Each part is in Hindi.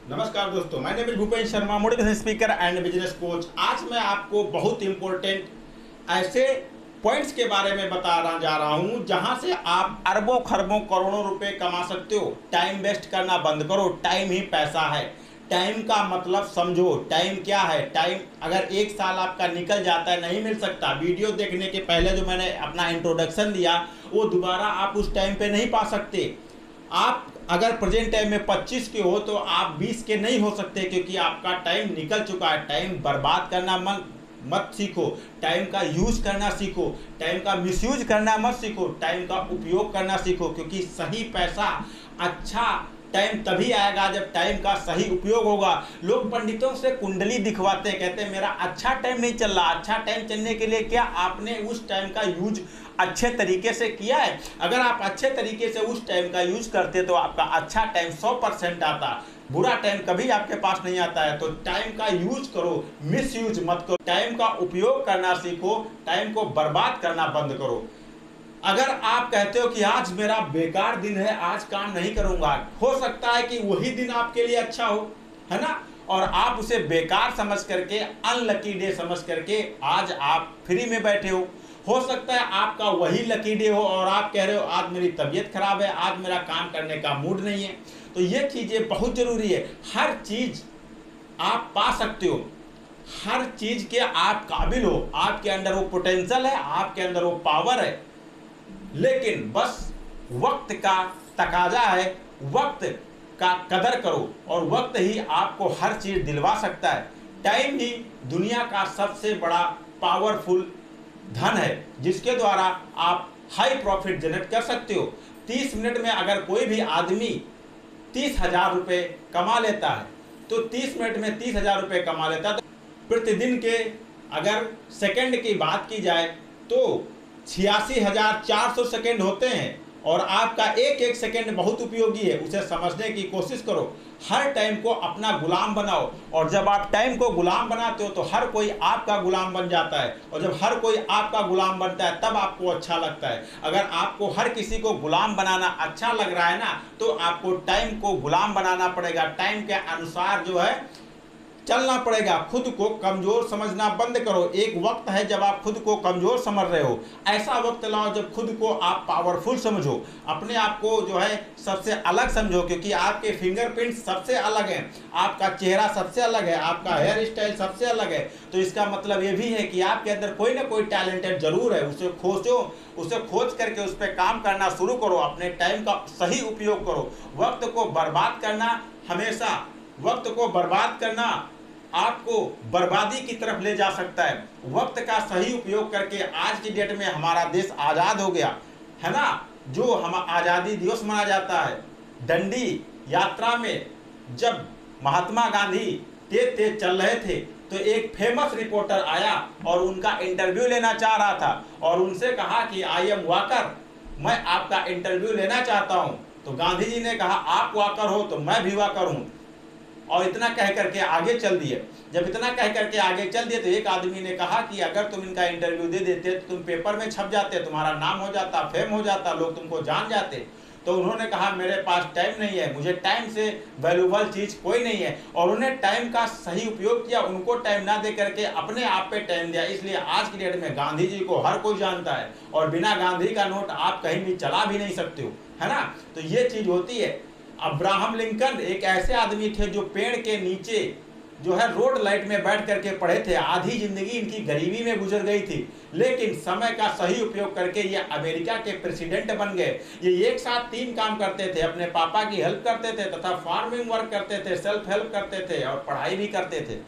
नमस्कार दोस्तों, मैं name Bhupesh Sharma, motivation speaker and business coach. आज मैं आपको बहुत इंपॉर्टेंट ऐसे पॉइंट्स के बारे में बताना जा रहा हूं जहां से आप अरबों खरबों करोड़ों रुपए कमा सकते हो। टाइम वेस्ट करना बंद करो। टाइम ही पैसा है। टाइम का मतलब समझो। टाइम क्या है? टाइम अगर एक साल आपका निकल जाता है, नहीं मिल सकता। वीडियो देखने के पहले जो मैंने अपना इंट्रोडक्शन दिया, वो दोबारा आप उस टाइम पे नहीं पा सकते। आप अगर प्रेजेंट टाइम में 25 के हो तो आप 20 के नहीं हो सकते, क्योंकि आपका टाइम निकल चुका है। टाइम बर्बाद करना मत सीखो। टाइम का यूज करना सीखो। टाइम का मिसयूज करना मत सीखो। टाइम का उपयोग करना सीखो, क्योंकि सही पैसा, अच्छा टाइम तभी आएगा जब टाइम का सही उपयोग होगा। लोग पंडितों से कुंडली दिखवाते हैं, कहते हैं मेरा अच्छा टाइम नहीं चल रहा। अच्छा टाइम चलने के लिए क्या आपने उस टाइम का यूज अच्छे तरीके से किया है? अगर आप अच्छे तरीके से उस टाइम का यूज करते तो आपका अच्छा टाइम 100% आता। बुरा टाइम कभी आपके पास नहीं आता है। तो टाइम का यूज करो, मिस यूज मत करो। टाइम का उपयोग करना सीखो। टाइम को बर्बाद करना बंद करो। अगर आप कहते हो कि आज मेरा बेकार दिन है, आज काम नहीं करूंगा, हो सकता है कि वही दिन आपके लिए अच्छा हो, है ना? और आप उसे बेकार समझ करके, अनलकी डे समझ करके आज आप फ्री में बैठे हो सकता है आपका वही लकी डे हो और आप कह रहे हो आज मेरी तबीयत खराब है, आज मेरा काम करने का मूड नहीं है। तो ये चीजें बहुत जरूरी है। हर चीज आप पा सकते हो, हर चीज के आप काबिल हो, आपके अंदर वो पोटेंशियल है, आपके अंदर वो पावर है। लेकिन बस वक्त का तकाजा है। वक्त का कदर करो और वक्त ही आपको हर चीज दिलवा सकता है। टाइम ही दुनिया का सबसे बड़ा पावरफुल धन है, जिसके द्वारा आप हाई प्रॉफिट जनरेट कर सकते हो। 30 मिनट में अगर कोई भी आदमी 30,000 रुपये कमा लेता है, तो 30 मिनट में 30,000 रुपये कमा लेता है। तो प्रतिदिन के अगर सेकंड की बात की जाए तो 86,400 सेकंड होते हैं और आपका एक एक सेकंड बहुत उपयोगी है। उसे समझने की कोशिश करो। हर टाइम को अपना गुलाम बनाओ, और जब आप टाइम को गुलाम बनाते हो तो हर कोई आपका गुलाम बन जाता है, और जब हर कोई आपका गुलाम बनता है तब आपको अच्छा लगता है। अगर आपको हर किसी को गुलाम बनाना अच्छा लग रहा है ना, तो आपको टाइम को गुलाम बनाना पड़ेगा। टाइम के अनुसार जो है चलना पड़ेगा। खुद को कमजोर समझना बंद करो। एक वक्त है जब आप खुद को कमजोर समझ रहे हो, ऐसा वक्त लाओ जब खुद को आप पावरफुल समझो। अपने आप को जो है सबसे अलग समझो, क्योंकि आपके फिंगरप्रिंट सबसे अलग हैं, आपका चेहरा सबसे अलग है, आपका हेयर स्टाइल सबसे अलग है। तो इसका मतलब ये भी है कि आपके अंदर कोई ना कोई टैलेंटेड जरूर है। उसे खोजो, उसे खोज करके उस पर काम करना शुरू करो। अपने टाइम का सही उपयोग करो। वक्त को बर्बाद करना, हमेशा वक्त को बर्बाद करना आपको बर्बादी की तरफ ले जा सकता है। वक्त का सही उपयोग करके आज की डेट में हमारा देश आज़ाद हो गया, है ना? जो हम आज़ादी दिवस मनाया जाता है, डंडी यात्रा में जब महात्मा गांधी तेज तेज चल रहे थे, तो एक फेमस रिपोर्टर आया और उनका इंटरव्यू लेना चाह रहा था, और उनसे कहा कि आई एम वाकर, मैं आपका इंटरव्यू लेना चाहता हूं। तो गांधी जी ने कहा आप वाकर हो तो मैं भी वाकर हूं, और इतना कह करके आगे चल दिए। जब इतना कह करके आगे चल दिए तो एक आदमी ने कहा कि अगर तुम इनका इंटरव्यू दे देते तो तुम पेपर में छप जाते, तुम्हारा नाम हो जाता, फेम हो जाता, लोग तुमको जान जाते। तो उन्होंने कहा मेरे पास टाइम नहीं है, मुझे टाइम से वैल्यूबल चीज कोई नहीं है। और उन्हें टाइम का सही उपयोग किया, उनको टाइम ना दे करके अपने आप पे टाइम दिया। इसलिए आज की डेट में गांधी जी को हर कोई जानता है, और बिना गांधी का नोट आप कहीं भी चला भी नहीं सकते हो, है ना? तो ये चीज होती है। अब्राहम लिंकन एक ऐसे आदमी थे जो पेड़ के नीचे जो है रोड लाइट में बैठ करके पढ़े थे। आधी जिंदगी इनकी गरीबी में गुजर गई थी, लेकिन समय का सही उपयोग करके ये अमेरिका के प्रेसिडेंट बन गए। ये एक साथ 3 काम करते थे, अपने पापा की हेल्प करते थे, तथा फार्मिंग वर्क करते थे, सेल्फ हेल्प करते थे, और पढ़ाई भी करते थे,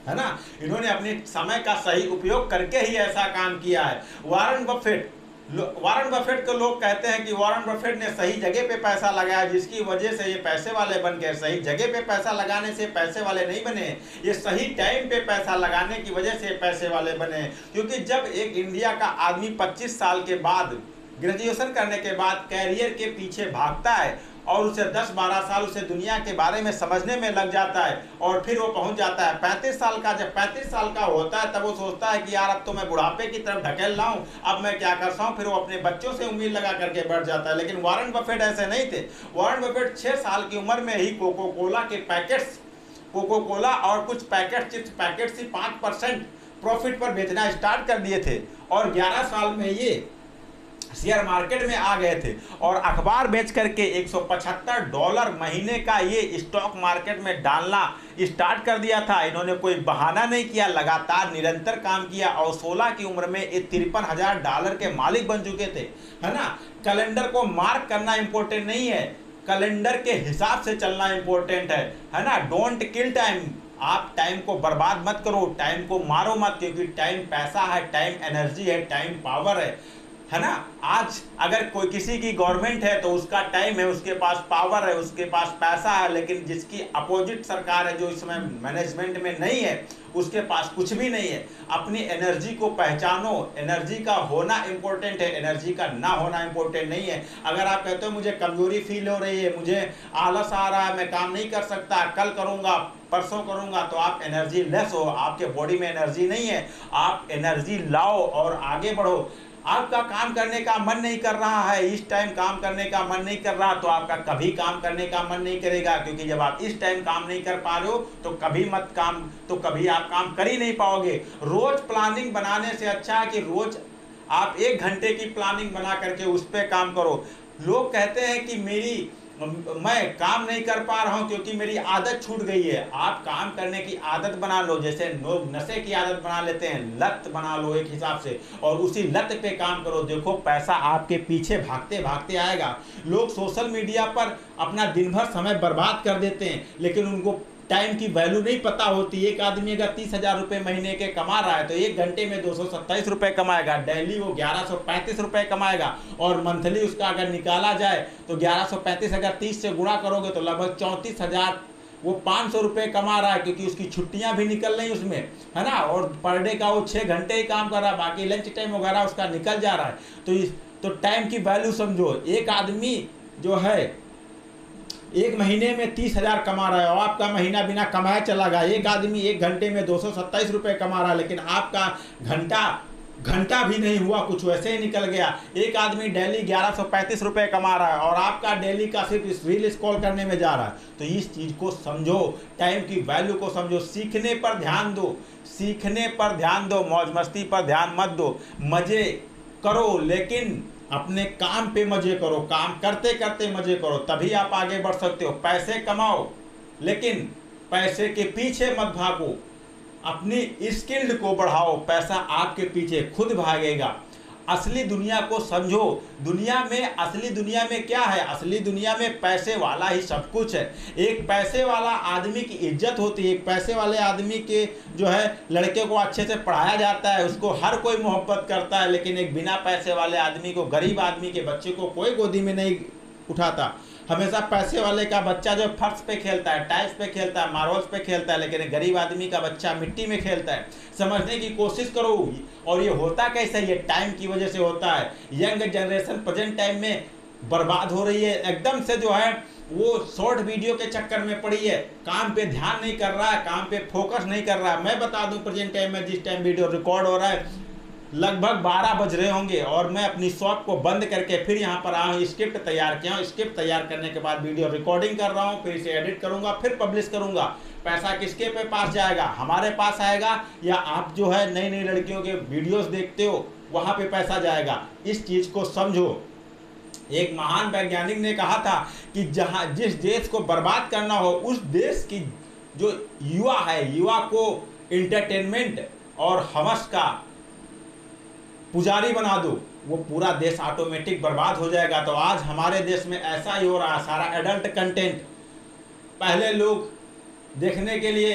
है ना? इन्होंने अपने समय का सही उपयोग करके ही ऐसा काम किया है। वारन बफेट को लोग कहते हैं कि वारन बफेट ने सही जगह पे पैसा लगाया, जिसकी वजह से ये पैसे वाले बन गए। सही जगह पे पैसा लगाने से पैसे वाले नहीं बने, ये सही टाइम पे पैसा लगाने की वजह से पैसे वाले बने। क्योंकि जब एक इंडिया का आदमी 25 साल के बाद, ग्रेजुएशन करने के बाद कैरियर के पीछे भागता है और उसे 10-12 साल उसे दुनिया के बारे में समझने में लग जाता है और फिर वो पहुंच जाता है 35 साल का। जब 35 साल का होता है तब वो सोचता है कि यार अब तो मैं बुढ़ापे की तरफ ढकेल रहा हूँ, अब मैं क्या करता हूँ। फिर वो अपने बच्चों से उम्मीद लगा करके बैठ जाता है। लेकिन वॉरेन बफेट ऐसे नहीं थे। वॉरेन बफेट 6 साल की उम्र में ही कोको कोला के पैकेट्स, कोको कोला और कुछ पैकेट चिप्स पैकेट्स ही 5% प्रॉफिट पर बेचना स्टार्ट कर दिए थे और 11 साल में ये शेयर मार्केट में आ गए थे और अखबार बेच करके $175 महीने का ये स्टॉक मार्केट में डालना स्टार्ट कर दिया था। इन्होंने कोई बहाना नहीं किया, लगातार निरंतर काम किया और 16 की उम्र में ये $53,000 के मालिक बन चुके थे, है ना। कैलेंडर को मार्क करना इंपॉर्टेंट नहीं है, कैलेंडर के हिसाब से चलना इंपॉर्टेंट है ना। डोंट किल टाइम, आप टाइम को बर्बाद मत करो, टाइम को मारो मत, क्योंकि टाइम पैसा है, टाइम एनर्जी है, टाइम पावर है ना। आज अगर कोई किसी की गवर्नमेंट है तो उसका टाइम है, उसके पास पावर है, उसके पास पैसा है, लेकिन जिसकी अपोजिट सरकार है जो इस समय मैनेजमेंट में नहीं है उसके पास कुछ भी नहीं है। अपनी एनर्जी को पहचानो, एनर्जी का होना इंपॉर्टेंट है, एनर्जी का ना होना इंपॉर्टेंट नहीं है। अगर आप कहते हो मुझे कमजोरी फील हो रही है, मुझे आलस आ रहा है, मैं काम नहीं कर सकता, कल करूंगा, परसों करूंगा, तो आप एनर्जी लेस हो, आपके बॉडी में एनर्जी नहीं है। आप एनर्जी लाओ और आगे बढ़ो। आपका काम करने का मन नहीं कर रहा है, इस टाइम काम करने का मन नहीं कर रहा, तो आपका कभी काम करने का मन नहीं करेगा, क्योंकि जब आप इस टाइम काम नहीं कर पा रहे हो तो कभी आप काम कर ही नहीं पाओगे। रोज प्लानिंग बनाने से अच्छा है कि रोज आप 1 घंटे की प्लानिंग बना करके उस पर काम करो। लोग कहते हैं कि मैं काम नहीं कर पा रहा हूं क्योंकि मेरी आदत छूट गई है। आप काम करने की आदत बना लो, जैसे लोग नशे की आदत बना लेते हैं, लत बना लो एक हिसाब से, और उसी लत पे काम करो। देखो पैसा आपके पीछे भागते भागते आएगा। लोग सोशल मीडिया पर अपना दिन भर समय बर्बाद कर देते हैं, लेकिन उनको टाइम की वैल्यू नहीं पता होती। एक आदमी अगर 30,000 रुपये महीने के कमा रहा है तो 1 घंटे में 227 रुपये कमाएगा, डेली वो 1135 रुपये कमाएगा, और मंथली उसका अगर निकाला जाए तो 1135 अगर 30 से गुणा करोगे तो लगभग 34,000 वो 500 रुपये कमा रहा है, क्योंकि उसकी छुट्टियां भी निकल रही उसमें, है ना। और पर डे का वो 6 घंटे ही काम कर रहा है, बाकी लंच टाइम वगैरह उसका निकल जा रहा है। तो टाइम की वैल्यू समझो। एक आदमी जो है 1 महीने में 30,000 कमा रहा है और आपका महीना बिना कमाए चला गया। एक आदमी 1 घंटे में 227 रुपये कमा रहा है, लेकिन आपका घंटा भी नहीं हुआ, कुछ वैसे ही निकल गया। एक आदमी डेली 1135 रुपये कमा रहा है और आपका डेली का सिर्फ इस रील स्क्रॉल करने में जा रहा है। तो इस चीज़ को समझो, टाइम की वैल्यू को समझो, सीखने पर ध्यान दो, सीखने पर ध्यान दो, मौज मस्ती पर ध्यान मत दो। मज़े करो लेकिन अपने काम पे मजे करो, काम करते करते मजे करो, तभी आप आगे बढ़ सकते हो। पैसे कमाओ लेकिन पैसे के पीछे मत भागो, अपनी स्किल्ड को बढ़ाओ, पैसा आपके पीछे खुद भागेगा। असली दुनिया को समझो। असली दुनिया में क्या है? असली दुनिया में पैसे वाला ही सब कुछ है। एक पैसे वाला आदमी की इज्जत होती है, एक पैसे वाले आदमी के जो है लड़के को अच्छे से पढ़ाया जाता है, उसको हर कोई मोहब्बत करता है, लेकिन एक बिना पैसे वाले आदमी को, गरीब आदमी के बच्चे को कोई गोदी में नहीं उठाता। हमेशा पैसे वाले का बच्चा जो फर्श पे खेलता है, टाइल्स पे खेलता है, मार्बल्स पे खेलता है, लेकिन गरीब आदमी का बच्चा मिट्टी में खेलता है। समझने की कोशिश करो। और ये होता कैसे? ये टाइम की वजह से होता है। यंग जनरेशन प्रेजेंट टाइम में बर्बाद हो रही है, एकदम से जो है वो शॉर्ट वीडियो के चक्कर में पड़ी है, काम पे ध्यान नहीं कर रहा है, काम पे फोकस नहीं कर रहा है। मैं बता दूं, प्रेजेंट टाइम में जिस टाइम वीडियो रिकॉर्ड हो रहा है लगभग 12 बज रहे होंगे और मैं अपनी शॉप को बंद करके फिर यहाँ पर आया हूँ, स्क्रिप्ट तैयार किया हूँ। स्क्रिप्ट तैयार करने के बाद वीडियो रिकॉर्डिंग कर रहा हूँ, फिर इसे एडिट करूँगा, फिर पब्लिश करूँगा। पैसा किसके पे पास जाएगा? हमारे पास आएगा, या आप जो है नई नई लड़कियों के वीडियोस देखते हो वहाँ पे पैसा जाएगा। इस चीज़ को समझो। एक महान वैज्ञानिक ने कहा था कि जिस देश को बर्बाद करना हो उस देश की जो युवा है, युवा को एंटरटेनमेंट और हवस का पुजारी बना दो, वो पूरा देश ऑटोमेटिक बर्बाद हो जाएगा। तो आज हमारे देश में ऐसा ही हो रहा है, सारा एडल्ट कंटेंट। पहले लोग देखने के लिए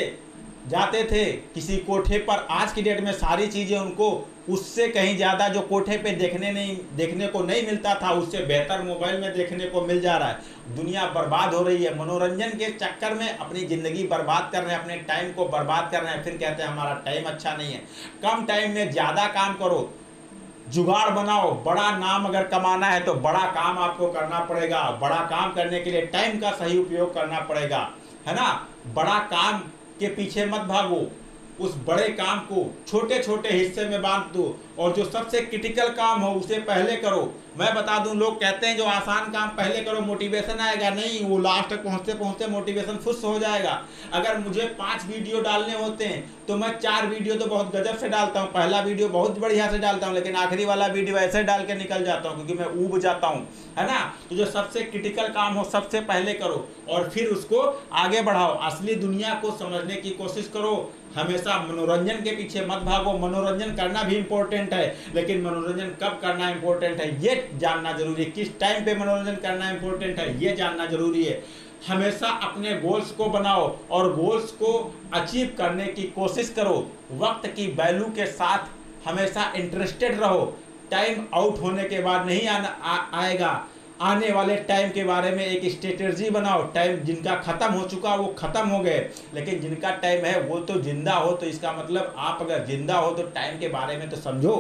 जाते थे किसी कोठे पर, आज की डेट में सारी चीज़ें उनको उससे कहीं ज़्यादा जो कोठे पे देखने को नहीं मिलता था, उससे बेहतर मोबाइल में देखने को मिल जा रहा है। दुनिया बर्बाद हो रही है, मनोरंजन के चक्कर में अपनी ज़िंदगी बर्बाद कर रहे हैं, अपने टाइम को बर्बाद कर रहे हैं। फिर कहते हैं हमारा टाइम अच्छा नहीं है। कम टाइम में ज़्यादा काम करो, जुगाड़ बनाओ। बड़ा नाम अगर कमाना है तो बड़ा काम आपको करना पड़ेगा। बड़ा काम करने के लिए टाइम का सही उपयोग करना पड़ेगा, है ना। बड़ा काम के पीछे मत भागो, उस बड़े काम को छोटे छोटे हिस्से में बांट दो और जो सबसे क्रिटिकल काम हो उसे पहले करो। मैं बता दूं, लोग कहते हैं जो आसान काम पहले करो मोटिवेशन आएगा, नहीं, वो लास्ट तक पहुंचते पहुंचते मोटिवेशन फुस हो जाएगा। अगर मुझे 5 वीडियो डालने होते हैं तो मैं 4 वीडियो तो बहुत गजब से डालता हूं, पहला वीडियो बहुत बढ़िया से डालता हूं, लेकिन आखिरी वाला वीडियो ऐसे डाल के निकल जाता हूं क्योंकि मैं ऊब जाता हूं, है ना। तो जो सबसे क्रिटिकल काम हो सबसे पहले करो और फिर उसको आगे बढ़ाओ। असली दुनिया को समझने की कोशिश करो, हमेशा मनोरंजन के पीछे मत भागो। मनोरंजन करना भी इंपॉर्टेंट है, लेकिन मनोरंजन कब करना इंपॉर्टेंट है ये जानना जरूरी है। किस टाइम पे मनोरंजन करना इंपॉर्टेंट है ये जानना जरूरी है। हमेशा अपने गोल्स को बनाओ और गोल्स को अचीव करने की कोशिश करो। वक्त की वैल्यू के साथ हमेशा इंटरेस्टेड रहो। टाइम आउट होने के बाद नहीं आएगा, आने वाले टाइम के बारे में एक स्ट्रेटजी बनाओ। टाइम जिनका खत्म हो चुका वो खत्म हो गए, लेकिन जिनका टाइम है वो तो जिंदा हो। तो इसका मतलब आप अगर जिंदा हो तो टाइम के बारे में तो समझो।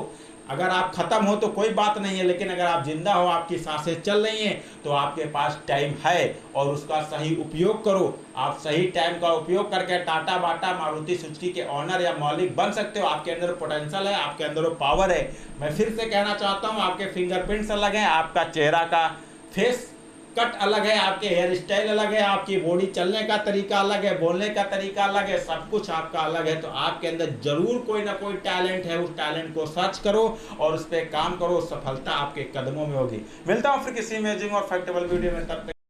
अगर आप खत्म हो तो कोई बात नहीं है, लेकिन अगर आप जिंदा हो, आपकी सांसें चल रही हैं, तो आपके पास टाइम है और उसका सही उपयोग करो। आप सही टाइम का उपयोग करके टाटा बाटा मारुति सुजुकी के ऑनर या मालिक बन सकते हो। आपके अंदर पोटेंशियल है, आपके अंदर वो पावर है। मैं फिर से कहना चाहता हूँ, आपके फिंगरप्रिंट्स अलग हैं, आपका चेहरा का फेस कट अलग है, आपके हेयर स्टाइल अलग है, आपकी बॉडी चलने का तरीका अलग है, बोलने का तरीका अलग है, सब कुछ आपका अलग है। तो आपके अंदर जरूर कोई ना कोई टैलेंट है, उस टैलेंट को सर्च करो और उस पर काम करो, सफलता आपके कदमों में होगी। मिलता हूँ फिर किसी अमेजिंग और फैक्टेबल वीडियो में, तब तक